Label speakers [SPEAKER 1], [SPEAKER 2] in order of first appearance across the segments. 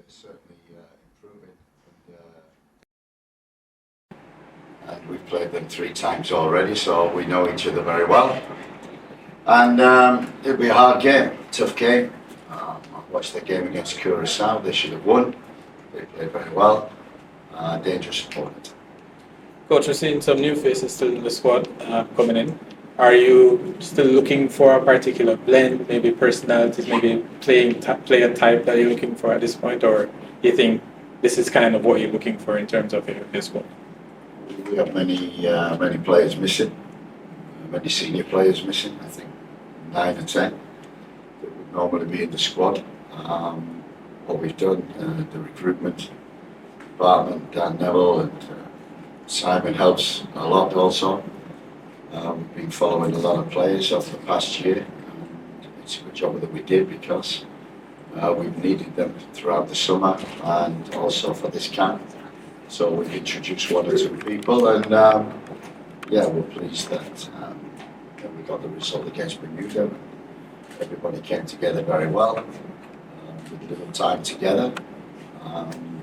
[SPEAKER 1] we're certainly improving. And we've played them 3 times already, so we know each other very well. And it'll be a hard game, tough game. I watched the game against Curacao. They should have won. They played very well. Dangerous opponent.
[SPEAKER 2] Coach, we're seeing some new faces still in the squad coming in. Are you still looking for a particular blend, maybe personalities, maybe player type that you're looking for at this point, or you think this is kind of what you're looking for in terms of your squad?
[SPEAKER 1] We have many players missing, many senior players missing. I think 9 or 10 that would normally be in the squad. What we've done, the recruitment department, Dan Neville and Simon helps a lot also. We've been following a lot of players over the past year. It's a good job that we did because we've needed them throughout the summer and also for this camp. So we've introduced 1 or 2 people, and yeah, we're pleased that we got the result against Bermuda. Everybody came together very well, with a little time together.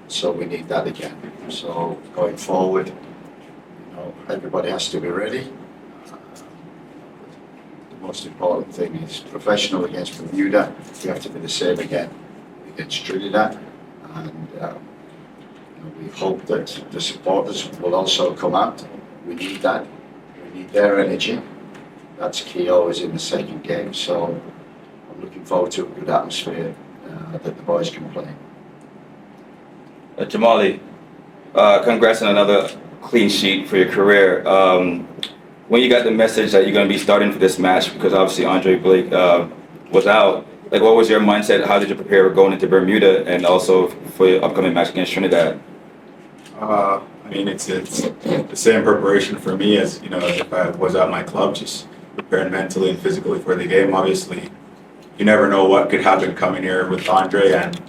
[SPEAKER 1] So we need that again. So going forward, everybody has to be ready. The most important thing is professional against Bermuda. We have to be the same again against Trinidad, and we hope that the supporters will also come out. We need that. We need their energy. That's key always in the second game. So I'm looking forward to a good atmosphere that the boys can play.
[SPEAKER 3] Jamali, congrats on another clean sheet for your career. When you got the message that you're going to be starting for this match, because obviously Andre Blake was out, like what was your mindset? How did you prepare going into Bermuda and also for your upcoming match against Trinidad?
[SPEAKER 4] I mean, it's the same preparation for me as as if I was at my club, just preparing mentally and physically for the game. Obviously, you never know what could happen coming here with Andre, and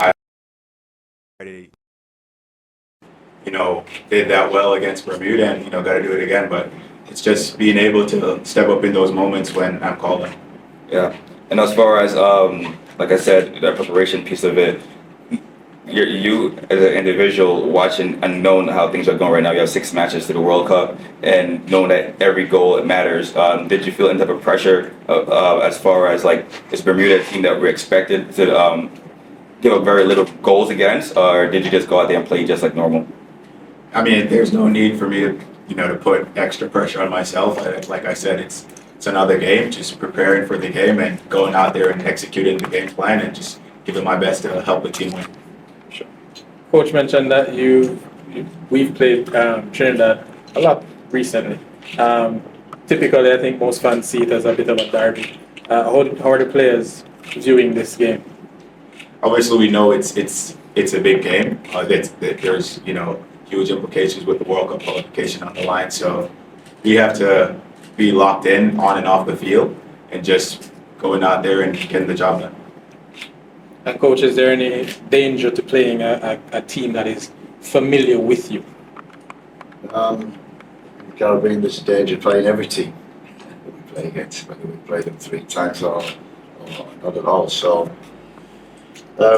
[SPEAKER 4] I did that well against Bermuda, and got to do it again. But it's just being able to step up in those moments when I'm calling.
[SPEAKER 3] Yeah, and as far as like I said, the preparation piece of it. You as an individual watching and knowing how things are going right now, you have 6 matches to the World Cup and knowing that every goal matters. Did you feel any type of pressure as far as like is Bermuda a team that we're expected to give up very little goals against, or did you just go out there and play just like normal?
[SPEAKER 4] I mean, there's no need for me to put extra pressure on myself. Like I said, it's another game, just preparing for the game and going out there and executing the game plan and just giving my best to help the team win.
[SPEAKER 2] Sure. Coach mentioned that we've played Trinidad a lot recently. Typically, I think most fans see it as a bit of a derby. How are the players viewing this game?
[SPEAKER 4] Obviously, we know it's a big game. There's huge implications with the World Cup qualification on the line. So we have to be locked in on and off the field and just going out there and getting the job done.
[SPEAKER 2] And coach, is there any danger to playing a team that is familiar with you?
[SPEAKER 1] Caribbean, there's a danger playing every team that we play against, whether we play them 3 times or not at all. So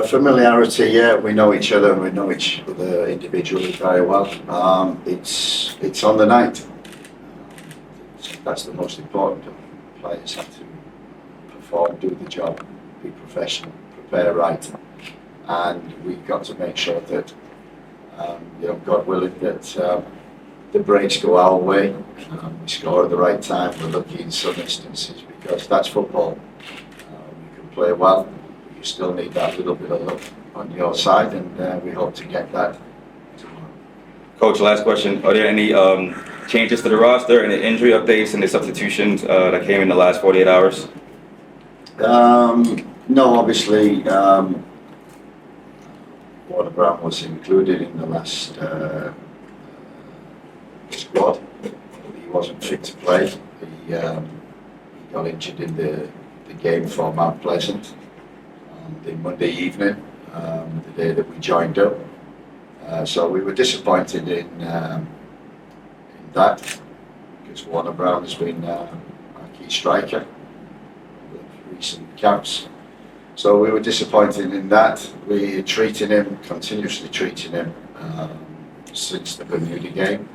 [SPEAKER 1] familiarity, yeah, we know each other and we know each other individually very well. It's on the night. That's the most important. Players have to perform, do the job, be professional, prepare right, and we've got to make sure that God willing that the breaks go our way. We score at the right time. We're lucky in some instances because that's football. We can play well. You still need that little bit of luck on your side, and we hope to get that tomorrow.
[SPEAKER 3] Coach, last question. Are there any changes to the roster, any injury updates, any substitutions that came in the last 48 hours?
[SPEAKER 1] No, obviously, Warner Brown was included in the last squad. He wasn't fit to play. He got injured in the game for Mount Pleasant on the Monday evening, the day that we joined up. So we were disappointed in that because Warner Brown has been our key striker with recent camps. So we were disappointed in that. We treating him, continuously treating him since the Bermuda game.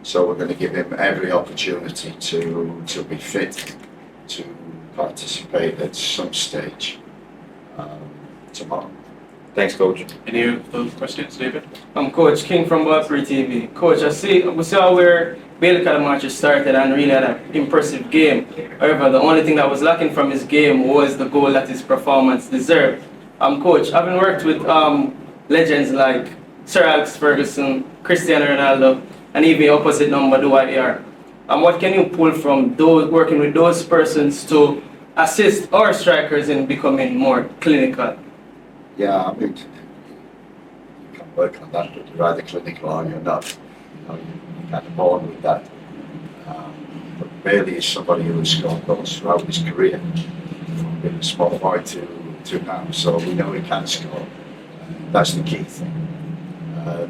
[SPEAKER 1] So we're going to give him every opportunity to be fit to participate at some stage tomorrow.
[SPEAKER 3] Thanks, Coach.
[SPEAKER 2] Any other questions, David?
[SPEAKER 5] I'm Coach King from Rivalry TV. Coach, we saw where Bailey Calamarchi started and really had an impressive game. However, the only thing that was lacking from his game was the goal that his performance deserved. Coach, having worked with legends like Sir Alex Ferguson, Cristiano Ronaldo, and even opposite number Dwight Howard, what can you pull from those working with those persons to assist our strikers in becoming more clinical?
[SPEAKER 1] Yeah, I mean, you can work on that, but you're either clinical or you're not. You know, you kind of born with that. But Bailey is somebody who has scored goals throughout his career, from being a small boy to now. So we know he can score. That's the key thing.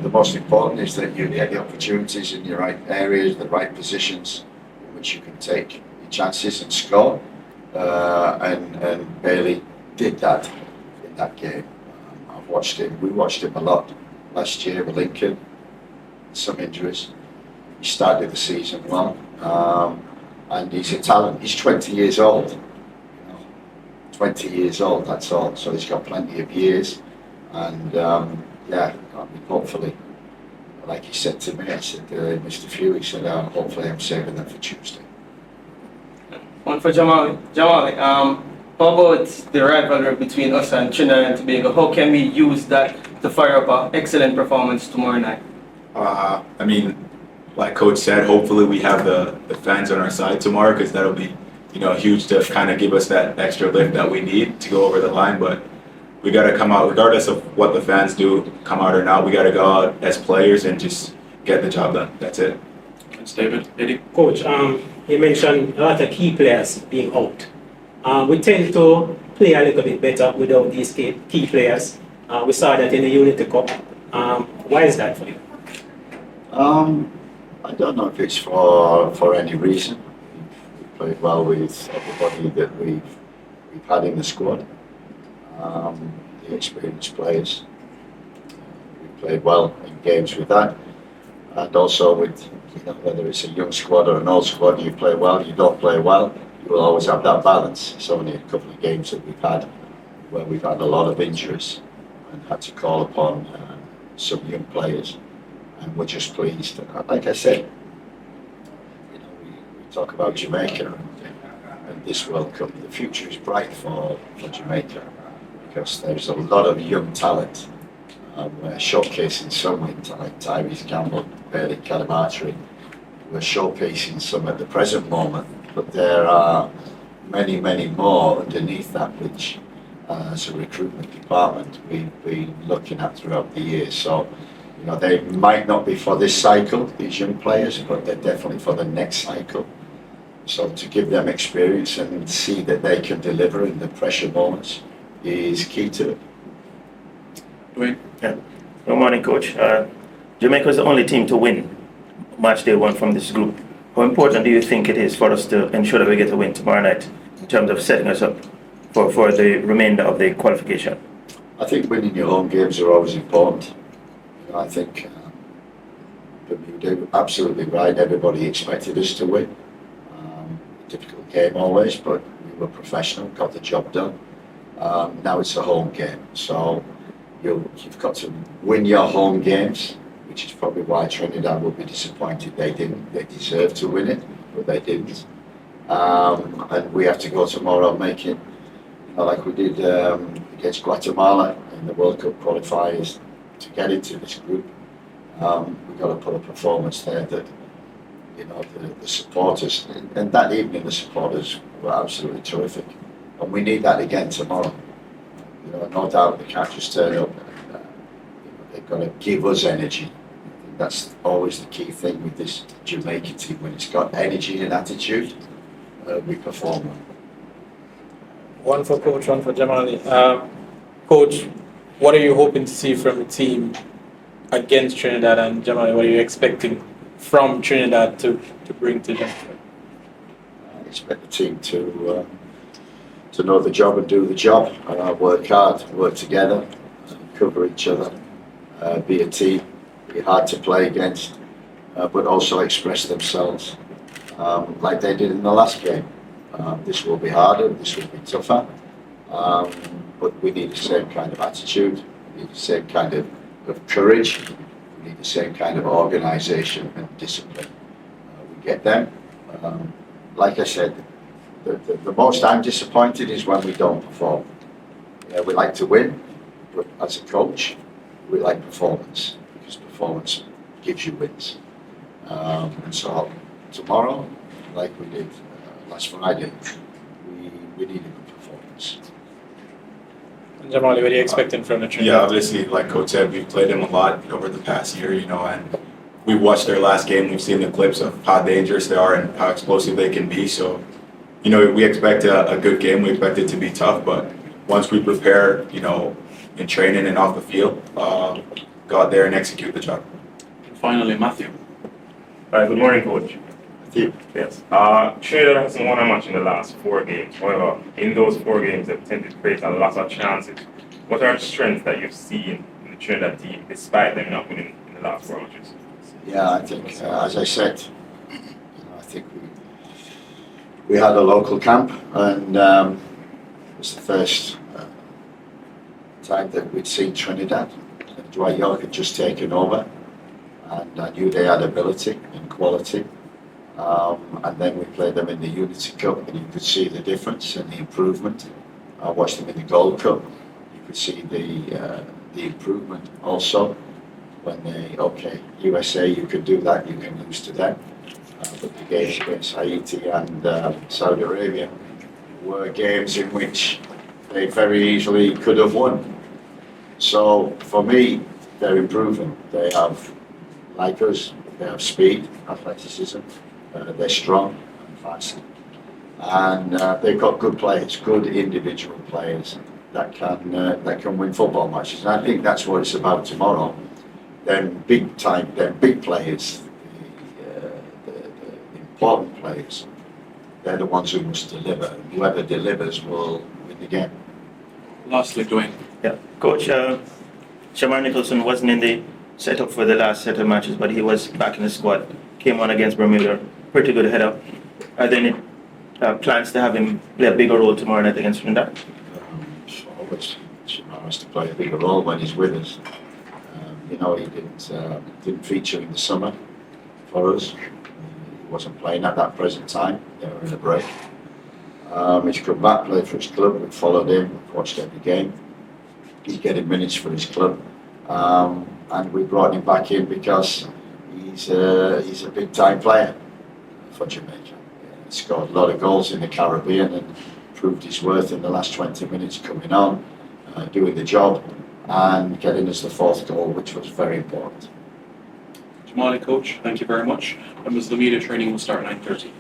[SPEAKER 1] The most important is that you get the opportunities in your right areas, the right positions in which you can take your chances and score. And Bailey did that in that game. I've watched him. We watched him a lot last year with Lincoln. Some injuries. He started the season well, and he's a talent. He's 20 years old. You know, 20 years old. That's all. So he's got plenty of years, and yeah, I mean, hopefully, like he said to me, I said, Mr. Few, he said, hopefully I'm saving them for Tuesday.
[SPEAKER 5] One for Jamali. Jamali, how about the rivalry between us and Trinidad and Tobago? How can we use that to fire up an excellent performance tomorrow night?
[SPEAKER 4] I mean, like Coach said, hopefully we have the fans on our side tomorrow, because that'll be, huge to kind of give us that extra lift that we need to go over the line. But we got to come out, regardless of what the fans do, come out or not, we got to go out as players and just get the job done. That's it.
[SPEAKER 2] Thanks, David. Eddie?
[SPEAKER 6] Coach, you mentioned a lot of key players being out. We tend to play a little bit better without these key players. We saw that in the Unity Cup. Why is that for you?
[SPEAKER 1] I don't know if it's for any reason. We've played well with everybody that we've had in the squad. The experienced players. We played well in games with that, and also with whether it's a young squad or an old squad, you play well, you don't play well, you will always have that balance. It's only a couple of games that we've had where we've had a lot of injuries and had to call upon some young players, and we're just pleased. Like I said, we talk about Jamaica and this World Cup. The future is bright for Jamaica, because there's a lot of young talent. We're showcasing some young talent, Tyrese Campbell, Bailey Calamarchi. We're showcasing some at the present moment, but there are many, many more underneath that, which as a recruitment department we've been looking at throughout the year. So, they might not be for this cycle, these young players, but they're definitely for the next cycle. So to give them experience and see that they can deliver in the pressure moments is key to it.
[SPEAKER 2] Dwayne?
[SPEAKER 7] Yeah. Good morning, Coach. Jamaica is the only team to win match day one from this group. How important do you think it is for us to ensure that we get a win tomorrow night in terms of setting us up for the remainder of the qualification?
[SPEAKER 1] I think winning your home games are always important. I think Bermuda, absolutely right. Everybody expected us to win. Difficult game always, but we were professional, got the job done. Now it's a home game, so you've got to win your home games, which is probably why Trinidad will be disappointed they didn't. They deserved to win it, but they didn't. And we have to go tomorrow making, like we did against Guatemala in the World Cup qualifiers, to get into this group. We've got to put a performance there that, the supporters, and that evening the supporters were absolutely terrific. And we need that again tomorrow. No doubt they can't just turn up. They've got to give us energy. I think that's always the key thing with this Jamaican team. When it's got energy and attitude, we perform well.
[SPEAKER 2] One for Coach, one for Jamali. Coach, what are you hoping to see from the team against Trinidad, and Jamali, what are you expecting from Trinidad to bring to Jamaica?
[SPEAKER 1] I expect the team to to know the job and do the job, work hard, work together, cover each other, be a team, be hard to play against, but also express themselves like they did in the last game. This will be harder, this will be tougher, but we need the same kind of attitude, we need the same kind of courage, we need the same kind of organisation and discipline. We get them. Like I said, the most I'm disappointed is when we don't perform. We like to win, but as a coach, we like performance, because performance gives you wins. And so tomorrow, like we did last Friday, we need a good performance.
[SPEAKER 2] And Jamali, what are you expecting from the Trinidad?
[SPEAKER 4] Yeah, obviously, like Coach said, we've played them a lot over the past year, and we watched their last game. We've seen the clips of how dangerous they are and how explosive they can be. So, we expect a good game. We expect it to be tough, but once we prepare, in training and off the field, go out there and execute the job.
[SPEAKER 8] And finally, Matthew.
[SPEAKER 9] Good morning, Coach.
[SPEAKER 1] Matthew.
[SPEAKER 9] Yes. Trinidad hasn't won a match in the last 4 games. However, in those 4 games, they've tended to create a lot of chances. What are the strengths that you've seen in the Trinidad team, despite them not winning in the last 4 matches?
[SPEAKER 1] Yeah, I think, as I said, I think we had a local camp, and it was the first time that we'd seen Trinidad. Dwight York had just taken over, and I knew they had ability and quality. And then we played them in the Unity Cup, and you could see the difference and the improvement. I watched them in the Gold Cup. You could see the improvement also. When USA, you can do that, you can lose to them. But the games against Haiti and Saudi Arabia were games in which they very easily could have won. So for me, they're improving. They have, like us, they have speed, athleticism, they're strong and fast. And they've got good players, good individual players that can win football matches. And I think that's what it's about tomorrow. Them big players, the important players, they're the ones who must deliver. Whoever delivers will win the game.
[SPEAKER 8] Lastly, Dwayne.
[SPEAKER 7] Yeah, Coach, Shamar Nicholson wasn't in the setup for the last set of matches, but he was back in the squad. Came on against Bermuda, pretty good header. Are there any plans to have him play a bigger role tomorrow night against Trinidad?
[SPEAKER 1] Always, Shamar has to play a bigger role when he's with us. He didn't feature in the summer for us. He wasn't playing at that present time. They were in a break. He's come back, played for his club. We followed him, watched every game. He's getting minutes for his club, and we brought him back in because he's a big time player for Jamaica. He scored a lot of goals in the Caribbean and proved his worth in the last 20 minutes coming on, doing the job, and getting us the 4th goal, which was very important.
[SPEAKER 8] Jamali, Coach, thank you very much. And the media training will start at 9:30.